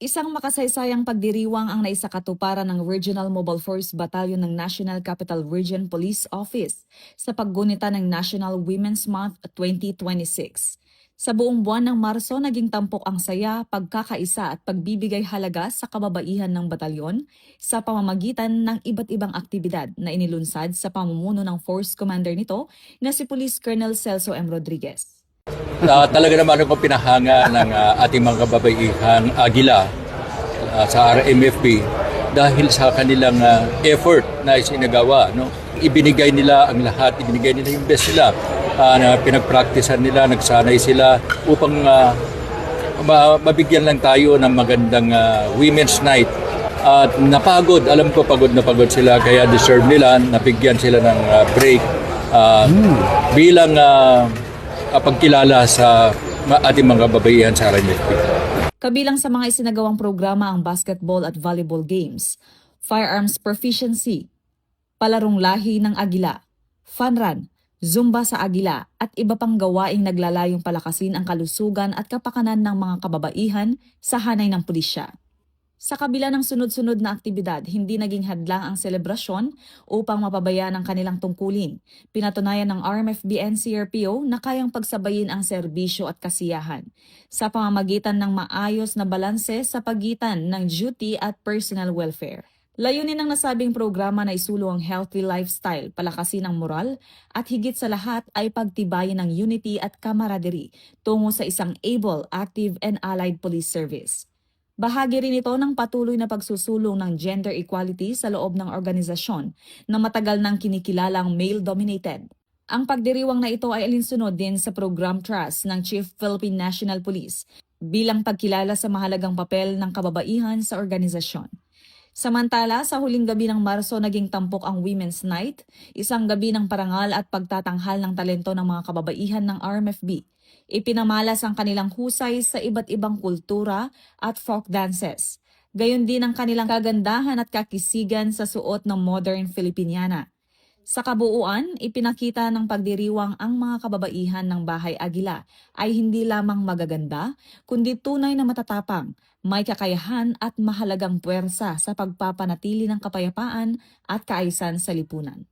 Isang makasaysayang pagdiriwang ang naisakatuparan ng Regional Mobile Force Battalion ng National Capital Region Police Office sa paggunita ng National Women's Month 2026. Sa buong buwan ng Marso, naging tampok ang saya, pagkakaisa at pagbibigay halaga sa kababaihan ng batalyon sa pamamagitan ng iba't ibang aktibidad na inilunsad sa pamumuno ng Force Commander nito na si Police Colonel Celso M. Rodriguez. Talaga naman ako pinahanga ng ating mga kababaihang Agila sa RMFB dahil sa kanilang effort na isinagawa. No? Ibinigay nila ang lahat, ibinigay nila yung best nila, na pinagpraktisan nila, nagsanay sila upang mabigyan lang tayo ng magandang Women's Night. At napagod, alam ko pagod na pagod sila kaya deserve nila, nabigyan sila ng break bilang pagkilala sa ating mga kababaihan sa RMFB. Kabilang sa mga isinagawang programa ang basketball at volleyball games, firearms proficiency, palarong lahi ng Agila, fun run, zumba sa Agila at iba pang gawaing naglalayong palakasin ang kalusugan at kapakanan ng mga kababaihan sa hanay ng pulisya. Sa kabila ng sunod-sunod na aktibidad, hindi naging hadlang ang selebrasyon upang mapabayaan ang kanilang tungkulin. Pinatunayan ng RMFB NCRPO na kayang pagsabayin ang serbisyo at kasiyahan sa pamamagitan ng maayos na balanse sa pagitan ng duty at personal welfare. Layunin ng nasabing programa na isulong ang healthy lifestyle, palakasin ang moral, at higit sa lahat ay pagtibayin ng unity at camaraderie tungo sa isang able, active, and allied police service. Bahagi rin ito ng patuloy na pagsusulong ng gender equality sa loob ng organisasyon na matagal nang kinikilalang male-dominated. Ang pagdiriwang na ito ay alinsunod din sa Program Trust ng Chief Philippine National Police bilang pagkilala sa mahalagang papel ng kababaihan sa organisasyon. Samantala, sa huling gabi ng Marso naging tampok ang Women's Night, isang gabi ng parangal at pagtatanghal ng talento ng mga kababaihan ng RMFB. Ipinamalas ang kanilang husay sa iba't ibang kultura at folk dances. Gayon din ang kanilang kagandahan at kakisigan sa suot ng modern Filipiniana. Sa kabuuan, ipinakita ng pagdiriwang ang mga kababaihan ng Bahay Agila ay hindi lamang magaganda, kundi tunay na matatapang, may kakayahan at mahalagang puwersa sa pagpapanatili ng kapayapaan at kaayusan sa lipunan.